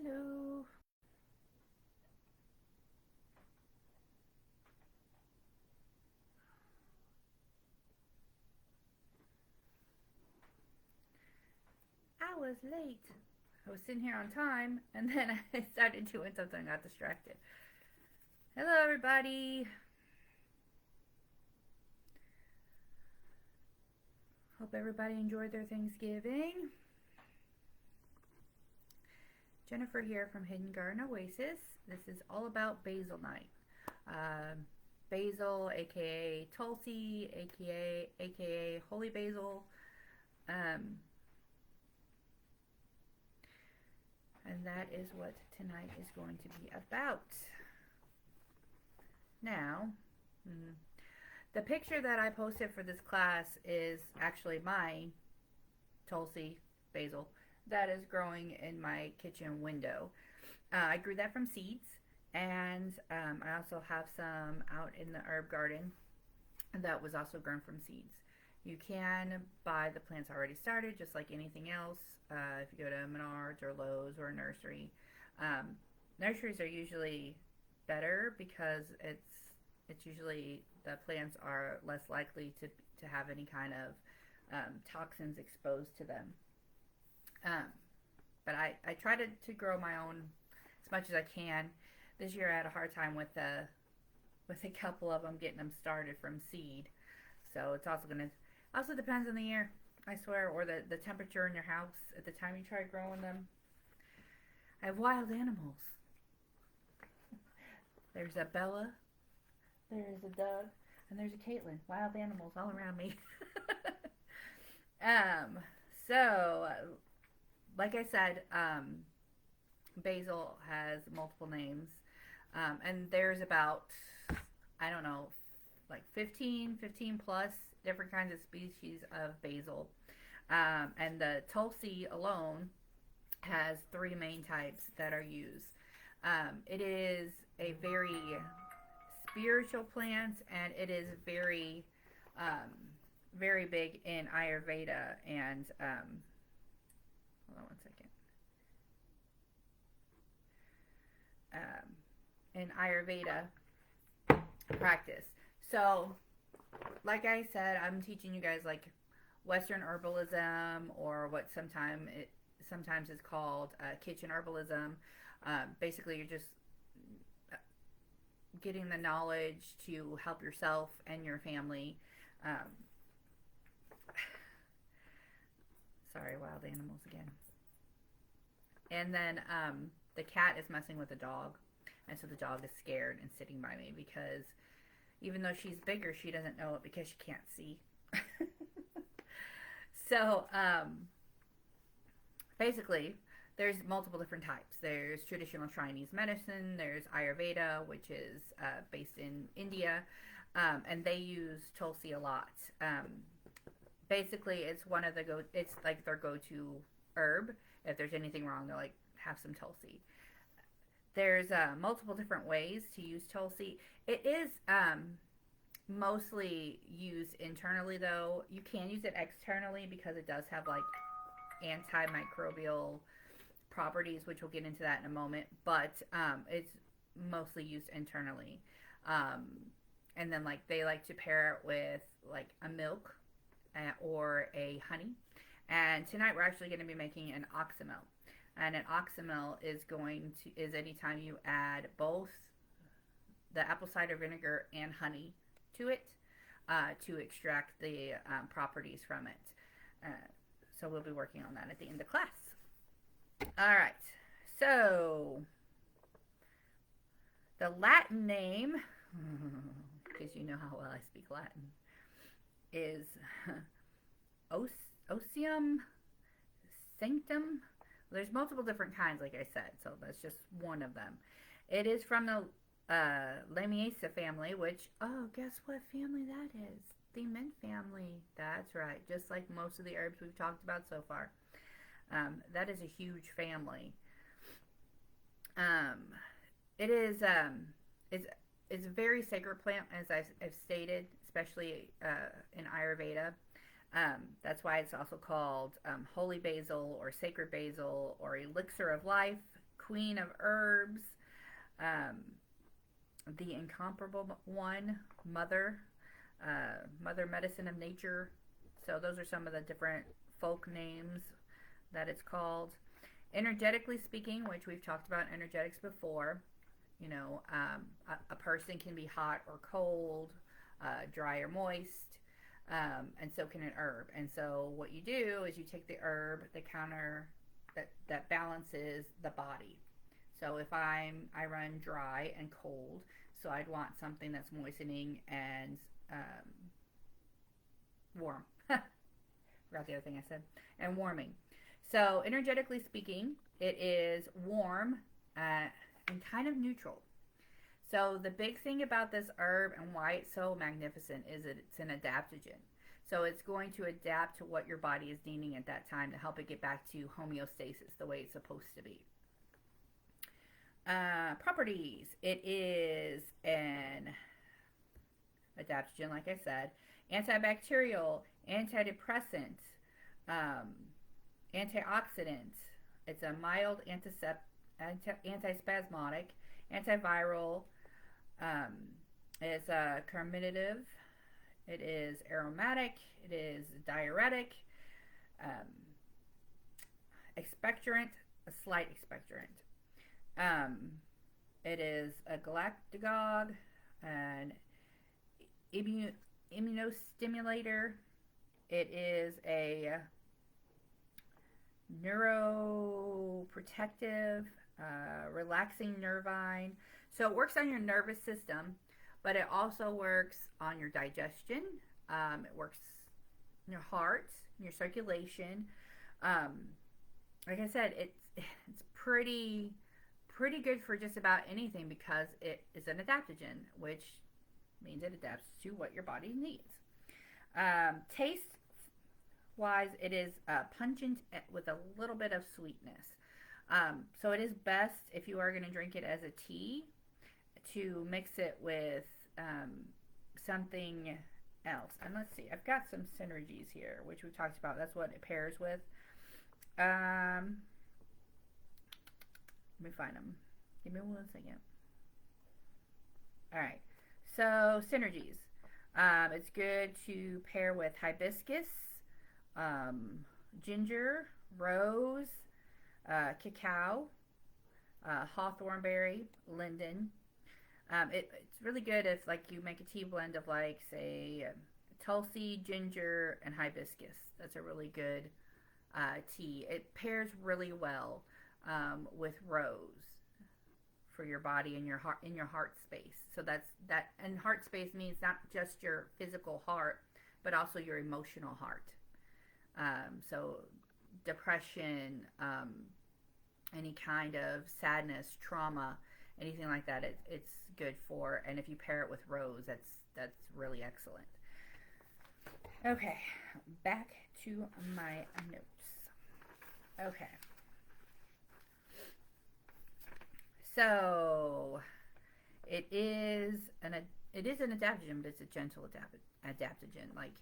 Hello. I was late. I was sitting here on time and then I started doing something and got distracted. Hello, everybody. Hope everybody enjoyed their Thanksgiving. Jennifer here from Hidden Garden Oasis. This is all about Basil night. Um, Basil, aka Tulsi, aka Holy Basil. Um, and that is what tonight is going to be about. Now, the picture that I posted for this class is actually my Tulsi basil that is growing in my kitchen window. I grew that from seeds, and I also have some out in the herb garden that was also grown from seeds. You can buy the plants already started, just like anything else. If you go to Menards or Lowe's or a nursery, um, nurseries are usually better because it's usually the plants are less likely to have any kind of toxins exposed to them. Um, but I try to grow my own as much as I can. This year I had a hard time with a couple of them getting them started from seed. So it's also depends on the year, I swear, or the temperature in your house at the time you try growing them. I have wild animals. There's a Bella, there's a Doug, and there's a Caitlin. Wild animals all around me. um, so, like I said, basil has multiple names, and there's about, I don't know, like 15 plus different kinds of species of basil. And the Tulsi alone has three main types that are used. It is a very spiritual plant, and it is um, very big in Ayurveda and hold on one second. In Ayurveda practice. So, like I said, I'm teaching you guys like Western herbalism, or what sometimes is called kitchen herbalism. Basically, you're just getting the knowledge to help yourself and your family. Um, Sorry, wild animals again. And then the cat is messing with the dog, and so the dog is scared and sitting by me because even though she's bigger, she doesn't know it because she can't see. So basically, there's multiple different types. There's traditional Chinese medicine. There's Ayurveda, which is based in India, and they use Tulsi a lot. Basically, it's one of the go. It's like their go-to herb. If there's anything wrong, they're like, have some Tulsi. There's multiple different ways to use Tulsi. It is mostly used internally, though. You can use it externally because it does have like antimicrobial properties, which we'll get into that in a moment. But it's mostly used internally. Um, and then like they like to pair it with like a milk or a honey. And tonight we're actually going to be making an oxymel. And an oxymel is anytime you add both the apple cider vinegar and honey to it to extract the properties from it. Uh, so we'll be working on that at the end of class. All right. So the Latin name, because you know how well I speak Latin, is Osium sanctum. There's multiple different kinds, like I said, so that's just one of them. It is from the Lamiaceae family, which, oh, guess what family that is? The mint family. That's right, just like most of the herbs we've talked about so far. That is a huge family. Um, it is it's a very sacred plant, as I've stated, especially in Ayurveda. That's why it's also called holy basil or sacred basil or elixir of life, queen of herbs, um, the incomparable one, mother medicine of nature. So those are some of the different folk names that it's called. Energetically speaking, which we've talked about energetics before, a person can be hot or cold, dry or moist, and so can an herb. And so what you do is you take the herb, the counter that balances the body. So if I run dry and cold, so I'd want something that's moistening and warm. Forgot the other thing I said. And warming. So energetically speaking, it is warm and kind of neutral. So the big thing about this herb and why it's so magnificent is that it's an adaptogen. So it's going to adapt to what your body is needing at that time to help it get back to homeostasis, the way it's supposed to be. Properties. It is an adaptogen, like I said, antibacterial, antidepressant, antioxidant. It's a mild antispasmodic, antiviral. It's a carminative. It is aromatic. It is diuretic. Expectorant, a slight expectorant. It is a galactagogue, an immunostimulator. It is a neuroprotective, relaxing nervine. So it works on your nervous system, but it also works on your digestion. It works in your heart, your circulation. Like I said, it's pretty good for just about anything because it is an adaptogen, which means it adapts to what your body needs. Taste wise, it is pungent with a little bit of sweetness. So it is best if you are going to drink it as a tea to mix it with something else. And let's see, I've got some synergies here, which we talked about. That's what it pairs with. Let me find them. Give me 1 second. All right. So synergies. It's good to pair with hibiscus, ginger, rose, cacao, hawthornberry, linden. It's really good if like you make a tea blend of like say tulsi, ginger, and hibiscus. That's a really good tea. It pairs really well with rose for your body and your heart space. So that's that, and heart space means not just your physical heart, but also your emotional heart. So depression, any kind of sadness, trauma, anything like that, it's good for. And if you pair it with rose, that's really excellent. Okay, back to my notes. Okay. So it is an adaptogen, but it's a gentle adaptogen. Like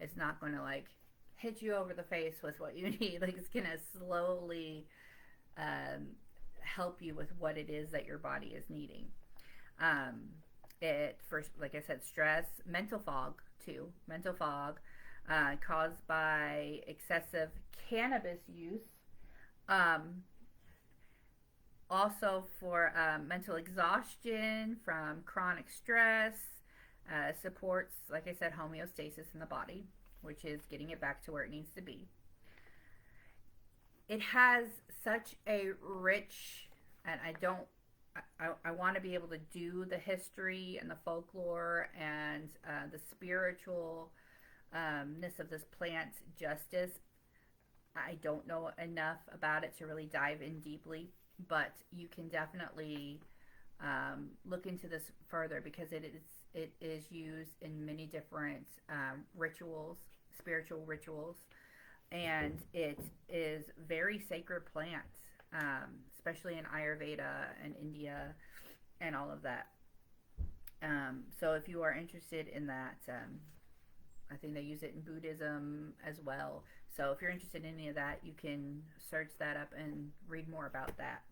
it's not going to like hit you over the face with what you need. Like it's going to slowly help you with what it is that your body is needing. It first, like I said, stress, mental fog too. Mental fog caused by excessive cannabis use. Also for mental exhaustion from chronic stress, supports, like I said, homeostasis in the body, which is getting it back to where it needs to be. It has such a rich, and I want to be able to do the history and the folklore and the spiritualness of this plant justice. I don't know enough about it to really dive in deeply, but you can definitely look into this further because it is used in many different rituals, spiritual rituals, and it is very sacred plant, especially in Ayurveda and India and all of that. So if you are interested in that, I think they use it in Buddhism as well. So if you're interested in any of that, you can search that up and read more about that.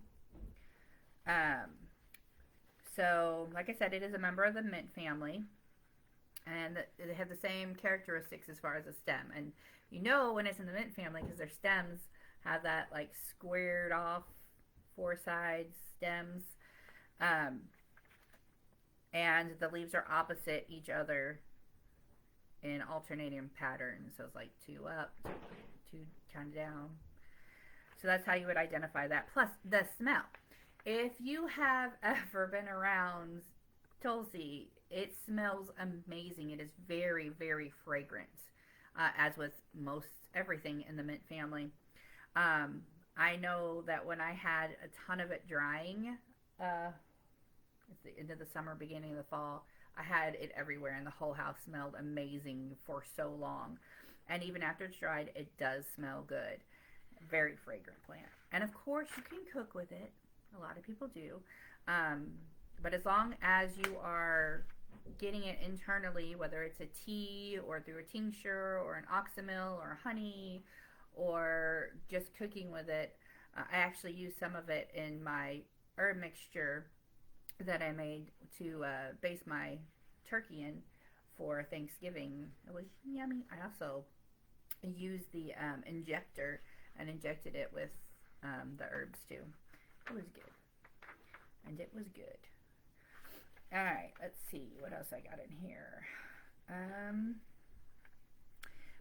Um, so, like I said, it is a member of the mint family, and it has the same characteristics as far as a stem. And you know when it's in the mint family because their stems have that like squared off four sides stems, um, and the leaves are opposite each other in alternating patterns. So it's like two up, two kind of down. So that's how you would identify that. Plus the smell. If you have ever been around tulsi, it smells amazing. It is very, very fragrant, as with most everything in the mint family. Um, I know that when I had a ton of it drying, uh, at the end of the summer, beginning of the fall, I had it everywhere, and the whole house smelled amazing for so long. And even after it's dried, it does smell good. Very fragrant plant. And of course, you can cook with it. A lot of people do. Um, but as long as you are getting it internally, whether it's a tea or through a tincture or an oxymel or honey or just cooking with it, I actually use some of it in my herb mixture that I made to base my turkey in for Thanksgiving. It was yummy. I also used the injector and injected it with the herbs too. It was good. And it was good. Alright, let's see what else I got in here.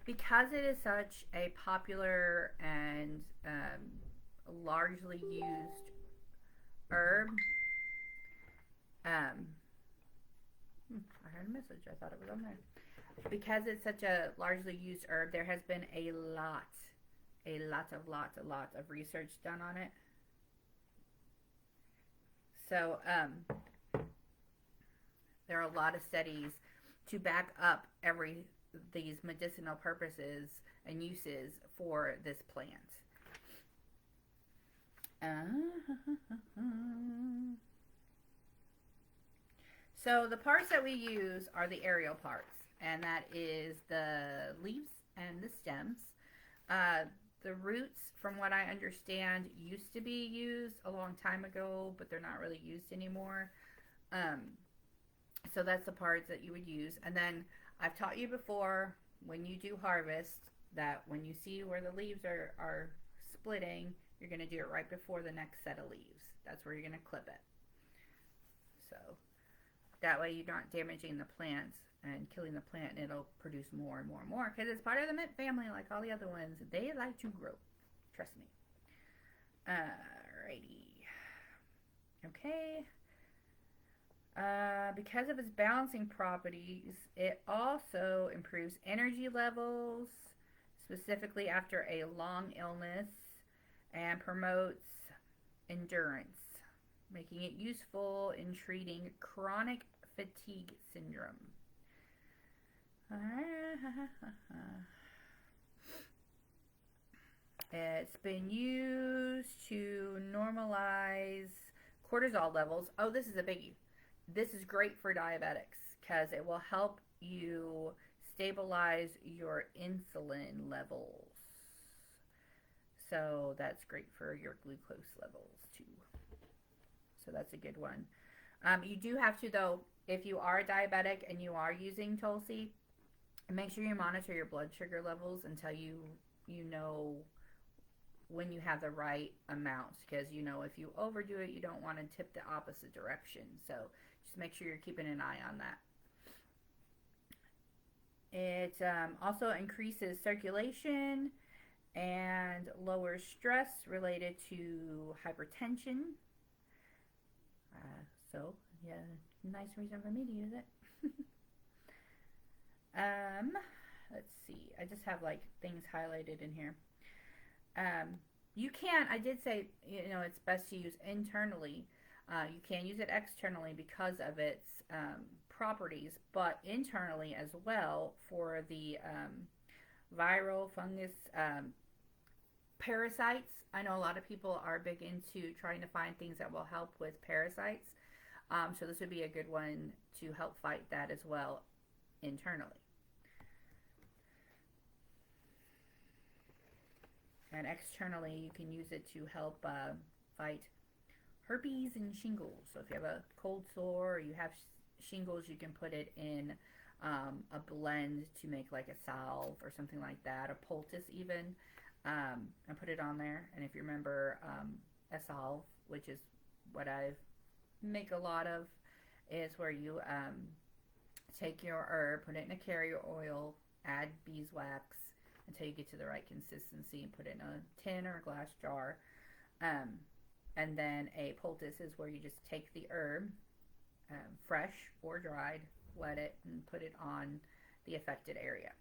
Because it is such a popular and largely used herb, I heard a message. I thought it was on there. Because it's such a largely used herb, there has been a lot of research done on it. So there are a lot of studies to back up these medicinal purposes and uses for this plant. So the parts that we use are the aerial parts, and that is the leaves and the stems. The roots, from what I understand, used to be used a long time ago, but they're not really used anymore. So that's the parts that you would use. And then I've taught you before, when you do harvest, that when you see where the leaves are splitting, you're going to do it right before the next set of leaves. That's where you're going to clip it. So that way you're not damaging the plants and killing the plant, and it'll produce more and more and more because it's part of the mint family like all the other ones. They like to grow. Trust me. Alrighty. Okay. Because of its balancing properties, it also improves energy levels, specifically after a long illness, and promotes endurance, making it useful in treating chronic fatigue syndrome. It's been used to normalize cortisol levels. Oh, this is a biggie. This is great for diabetics because it will help you stabilize your insulin levels. So that's great for your glucose levels too. So that's a good one. You do have to, though, if you are diabetic and you are using tulsi, make sure you monitor your blood sugar levels until you know when you have the right amounts, because if you overdo it, you don't want to tip the opposite direction. So just make sure you're keeping an eye on that. It also increases circulation and lowers stress related to hypertension. So yeah, nice reason for me to use it. Let's see. I just have like things highlighted in here. You can, I did say, it's best to use internally. You can use it externally because of its properties, but internally as well for the viral fungus parasites. I know a lot of people are big into trying to find things that will help with parasites. So this would be a good one to help fight that as well internally. And externally, you can use it to help fight herpes and shingles. So if you have a cold sore or you have shingles, you can put it in a blend to make like a salve or something like that, a poultice even, and put it on there. And if you remember, a salve, which is what I make a lot of, is where you take your herb, put it in a carrier oil, add beeswax until you get to the right consistency, and put it in a tin or a glass jar. And then a poultice is where you just take the herb, fresh or dried, wet it, and put it on the affected area.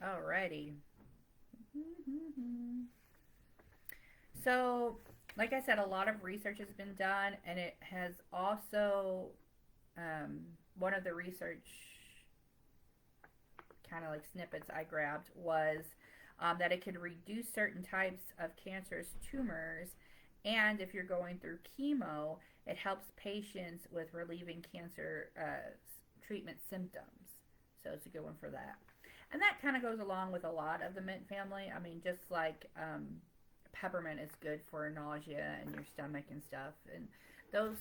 Alrighty. So, like I said, a lot of research has been done, and it has also, one of the research kind of like snippets I grabbed was that it could reduce certain types of cancerous tumors, and if you're going through chemo, it helps patients with relieving cancer treatment symptoms. So it's a good one for that. And that kind of goes along with a lot of the mint family. I mean, just like peppermint is good for nausea and your stomach and stuff. And those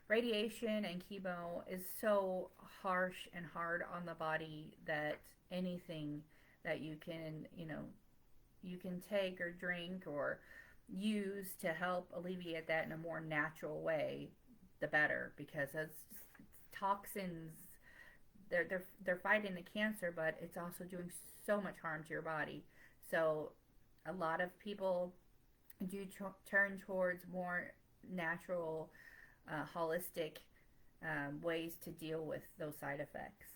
radiation and chemo is so harsh and hard on the body that anything that you can, you can take or drink or use to help alleviate that in a more natural way, the better, because it's toxins. They're fighting the cancer, but it's also doing so much harm to your body. So a lot of people do turn towards more natural, holistic ways to deal with those side effects.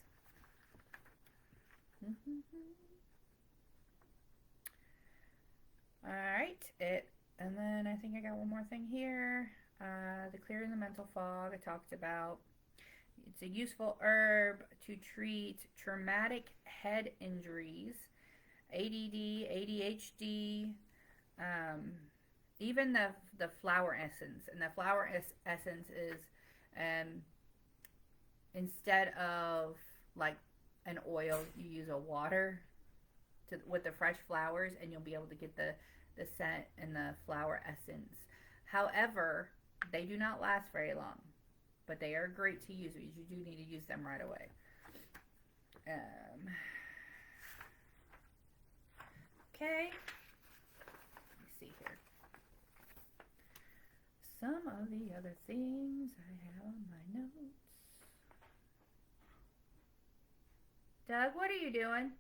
All right, and then I think I got one more thing here. The clearing the mental fog I talked about. It's a useful herb to treat traumatic head injuries, ADD, ADHD, even the flower essence. And the flower essence is, instead of like an oil, you use a water with the fresh flowers, and you'll be able to get the scent and the flower essence. However, they do not last very long, but they are great to use. You do need to use them right away. Okay. Let me see here. Some of the other things I have on my notes. Doug, what are you doing?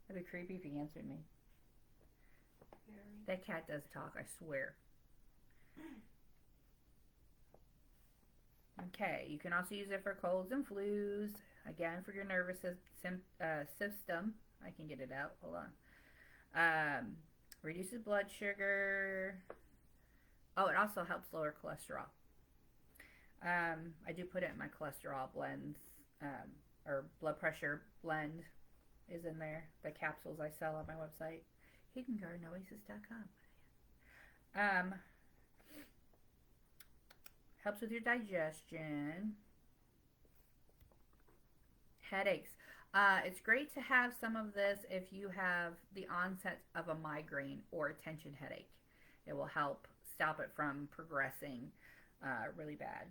That'd be creepy if he answered me. That cat does talk, I swear. Okay, you can also use it for colds and flus. Again, for your nervous system. I can get it out. Hold on. Reduces blood sugar. Oh, it also helps lower cholesterol. I do put it in my cholesterol blends, or blood pressure blend is in there. The capsules I sell on my website, hiddengardeноasis.com. Helps with your digestion. Headaches. It's great to have some of this if you have the onset of a migraine or a tension headache. It will help stop it from progressing really bad.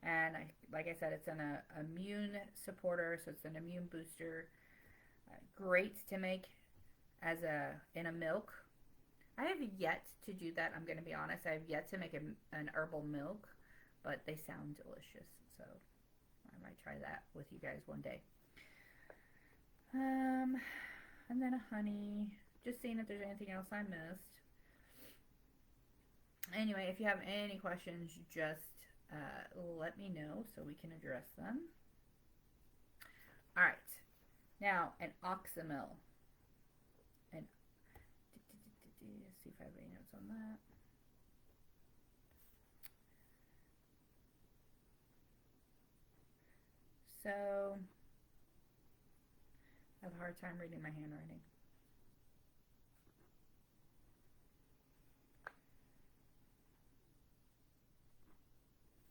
And like I said, it's an immune supporter, so it's an immune booster. Great to make in a milk. I have yet to do that. I'm going to be honest. I have yet to make an herbal milk, but they sound delicious. So I might try that with you guys one day. And then a honey. Just seeing if there's anything else I missed. Anyway, if you have any questions, just let me know so we can address them. All right. Now, an oxymel. Let's see if I have any notes on that. So, I have a hard time reading my handwriting.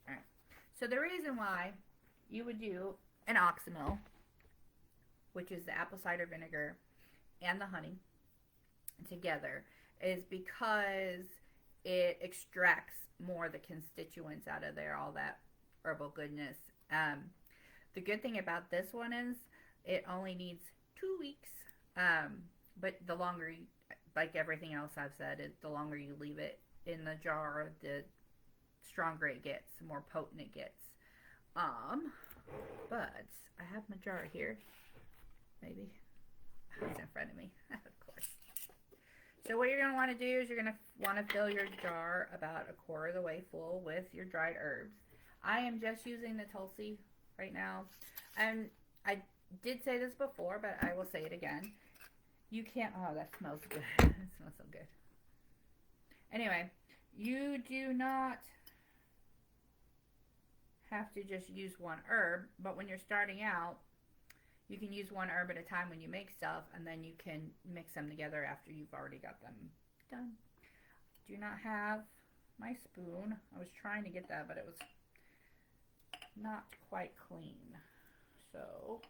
Alright. So, the reason why you would do an oxymel, which is the apple cider vinegar and the honey together, is because it extracts more of the constituents out of there, all that herbal goodness. Um, the good thing about this one is it only needs 2 weeks. Um, but the longer, like everything else I've said, the longer you leave it in the jar, the stronger it gets, the more potent it gets. But I have my jar here. Maybe it's in front of me, of course. So what you're going to want to do is you're going to want to fill your jar about a quarter of the way full with your dried herbs. I am just using the tulsi right now. And I did say this before, but I will say it again. You can't, oh, that smells good. It smells so good. Anyway, you do not have to just use one herb, but when you're starting out, you can use one herb at a time when you make stuff, and then you can mix them together after you've already got them done. Do not have my spoon. I was trying to get that, but it was not quite clean. So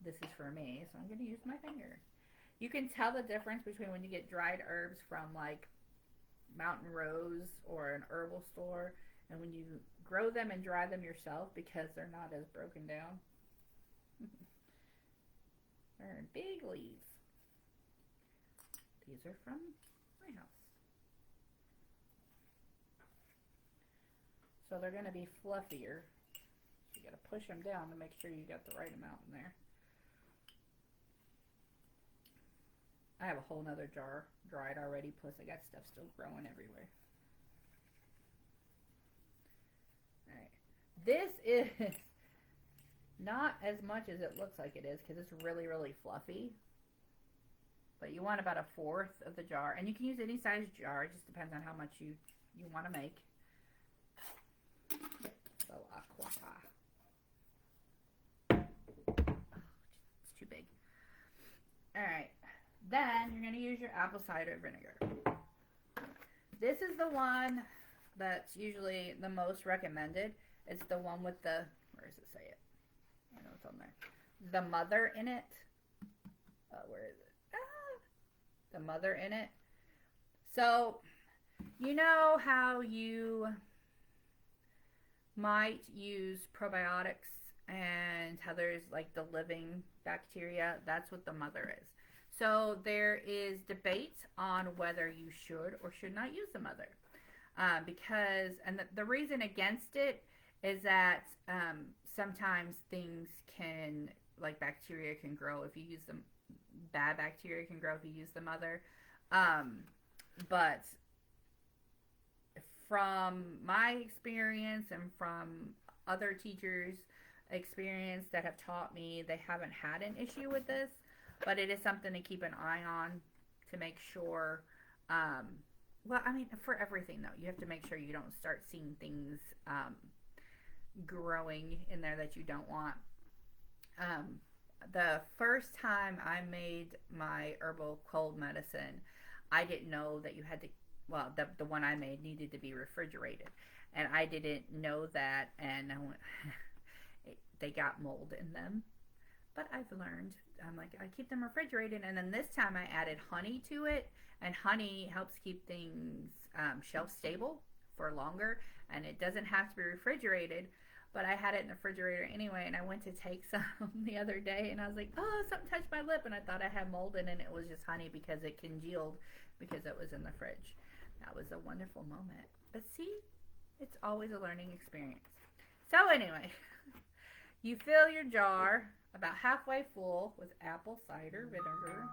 this is for me, so I'm going to use my finger. You can tell the difference between when you get dried herbs from like Mountain Rose or an herbal store and when you grow them and dry them yourself, because they're not as broken down. They're in big leaves. These are from my house. So they're going to be fluffier. So you got to push them down to make sure you got the right amount in there. I have a whole nother jar dried already, plus I got stuff still growing everywhere. Alright. This is not as much as it looks like it is, because it's really, really fluffy. But you want about a fourth of the jar. And you can use any size jar. It just depends on how much you want to make. So, it's too big. Alright. Then you're going to use your apple cider vinegar. This is the one that's usually the most recommended. It's the one with the, where does it say it? I know it's on there. The mother in it. Where is it? The mother in it. So, you know how you might use probiotics and how there's like the living bacteria? That's what the mother is. So there is debate on whether you should or should not use the mother. Because, and the reason against it is that sometimes things can, like bacteria can grow if you use them. Bad bacteria can grow if you use the mother. But from my experience and from other teachers' experience that have taught me, they haven't had an issue with this. But it is something to keep an eye on to make sure, well, I mean, for everything, though, you have to make sure you don't start seeing things growing in there that you don't want. The first time I made my herbal cold medicine, I didn't know that you had to, well, the one I made needed to be refrigerated. And I didn't know that, and they got mold in them. But I've learned, I'm like, I keep them refrigerated, and then this time I added honey to it, and honey helps keep things shelf stable for longer, and it doesn't have to be refrigerated, but I had it in the refrigerator anyway, and I went to take some the other day, and I was like, oh, something touched my lip, and I thought I had mold in it, and it was just honey because it congealed because it was in the fridge. That was a wonderful moment. But see, it's always a learning experience. So anyway, you fill your jar about halfway full with apple cider vinegar.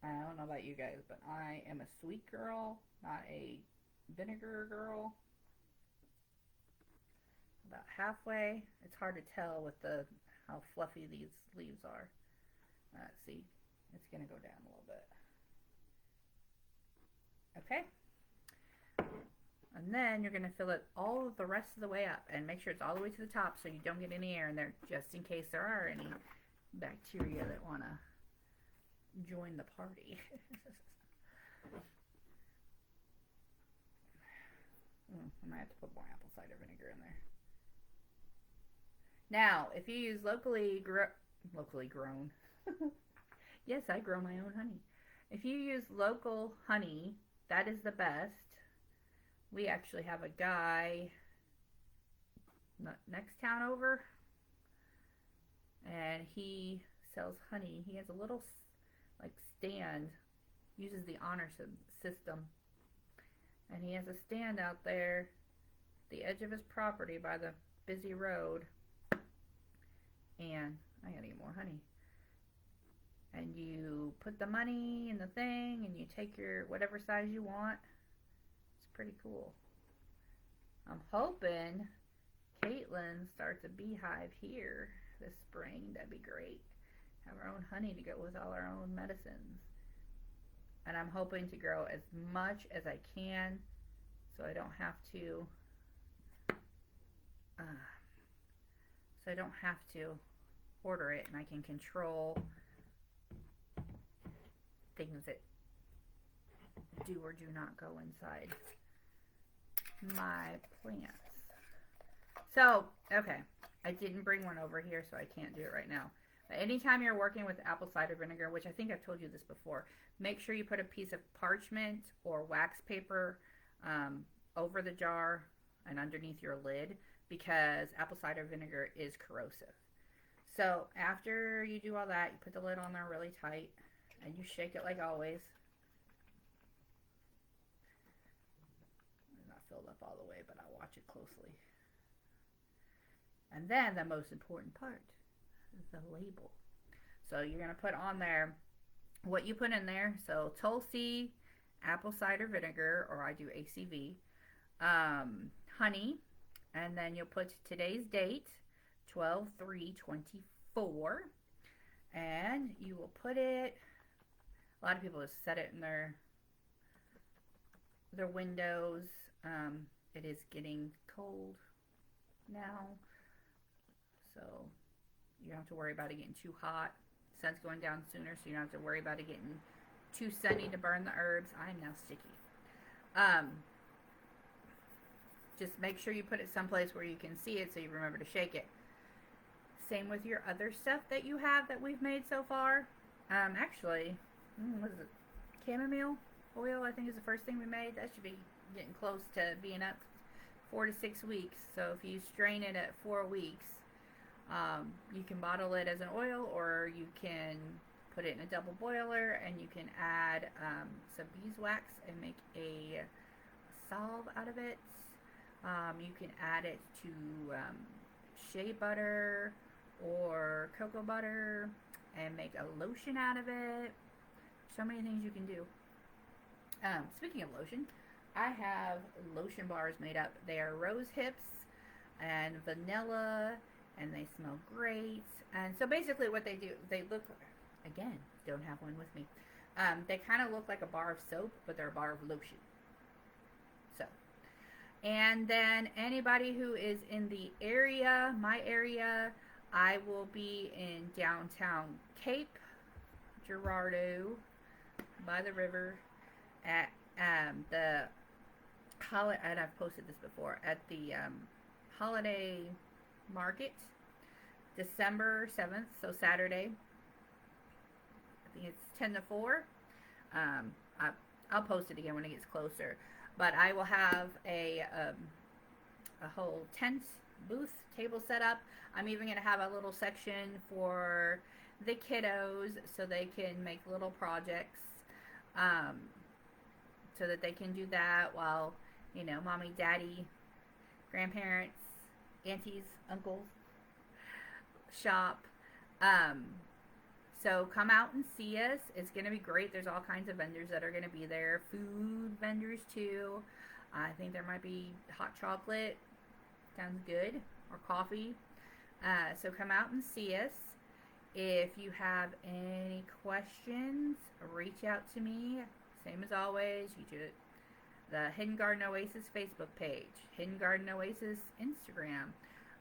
I don't know about you guys, but I am a sweet girl, not a vinegar girl. About halfway. It's hard to tell with how fluffy these leaves are. Let's see. It's going to go down a little bit. Okay. And then you're going to fill it all of the rest of the way up and make sure it's all the way to the top so you don't get any air in there, just in case there are any bacteria that want to join the party. I might have to put more apple cider vinegar in there. Now, if you use locally grown, yes, I grow my own honey. If you use local honey, that is the best. We actually have a guy next town over, and he sells honey. He has a little like stand, uses the honor system, and he has a stand out there at the edge of his property by the busy road. And I gotta get more honey. And you put the money in the thing, and you take your whatever size you want. It's pretty cool. I'm hoping Caitlin starts a beehive here this spring. That'd be great. Have our own honey to go with all our own medicines. And I'm hoping to grow as much as I can, so I don't have to. Order it, and I can control things that do or do not go inside my plants. So, okay, I didn't bring one over here, so I can't do it right now. But anytime you're working with apple cider vinegar, which I think I've told you this before, make sure you put a piece of parchment or wax paper over the jar and underneath your lid, because apple cider vinegar is corrosive. So after you do all that, you put the lid on there really tight, and you shake it like always. It's not filled up all the way, but I'll watch it closely. And then the most important part is the label. So you're going to put on there what you put in there. So tulsi, apple cider vinegar, or I do ACV, honey, and then you'll put today's date, 12/3/24, and you will put it, a lot of people just set it in their windows. It is getting cold now, so you don't have to worry about it getting too hot. The sun's going down sooner, so you don't have to worry about it getting too sunny to burn the herbs. I'm now sticky. Just make sure you put it someplace where you can see it, so you remember to shake it. Same with your other stuff that you have that we've made so far. Actually, what is it? Chamomile oil, I think, is the first thing we made. That should be getting close to being up 4 to 6 weeks. So if you strain it at 4 weeks, you can bottle it as an oil, or you can put it in a double boiler, and you can add some beeswax and make a salve out of it. You can add it to shea butter or cocoa butter and make a lotion out of it. So many things you can do. Speaking of lotion, I have lotion bars made up. They are rose hips and vanilla, and they smell great. And so basically what they do, they look, again, don't have one with me. They kind of look like a bar of soap, but they're a bar of lotion. So, and then anybody who is in the area, my area, I will be in downtown Cape Girardeau by the river at the holiday, and I've posted this before, at the holiday market, December 7th, so Saturday. I think it's 10 to 4. I'll post it again when it gets closer. But I will have a whole tent, booth, table set up. I'm even going to have a little section for the kiddos so they can make little projects, so that they can do that while, you know, mommy, daddy, grandparents, aunties, uncles shop. So come out and see us. It's going to be great. There's all kinds of vendors that are going to be there. Food vendors too. I think there might be hot chocolate. Sounds good. Or coffee. So come out and see us. If you have any questions, reach out to me. Same as always. You do the Hidden Garden Oasis Facebook page. Hidden Garden Oasis Instagram.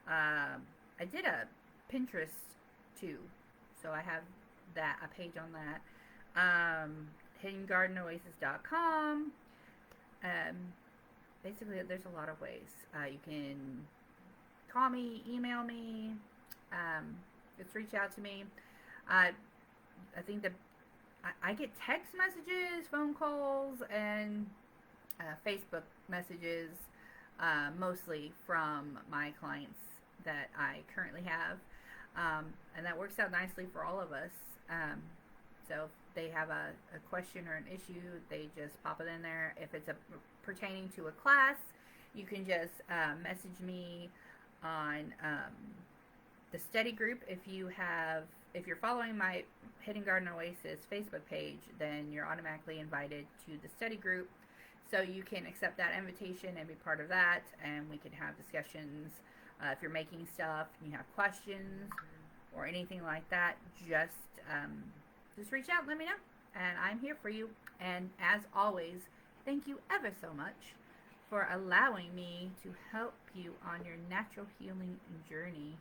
I did a Pinterest too. So I have a page on that. HiddenGardenOasis.com. Basically, there's a lot of ways. You can call me, email me, just reach out to me. I think the I get text messages, phone calls, and Facebook messages, mostly from my clients that I currently have. And that works out nicely for all of us. So if they have a question or an issue, they just pop it in there. If it's pertaining to a class, you can just message me on the study group. If you're following my Hidden Garden Oasis Facebook page, then you're automatically invited to the study group. So you can accept that invitation and be part of that, and we can have discussions. If you're making stuff and you have questions or anything like that, just reach out and let me know. And I'm here for you. And as always, thank you ever so much for allowing me to help you on your natural healing journey.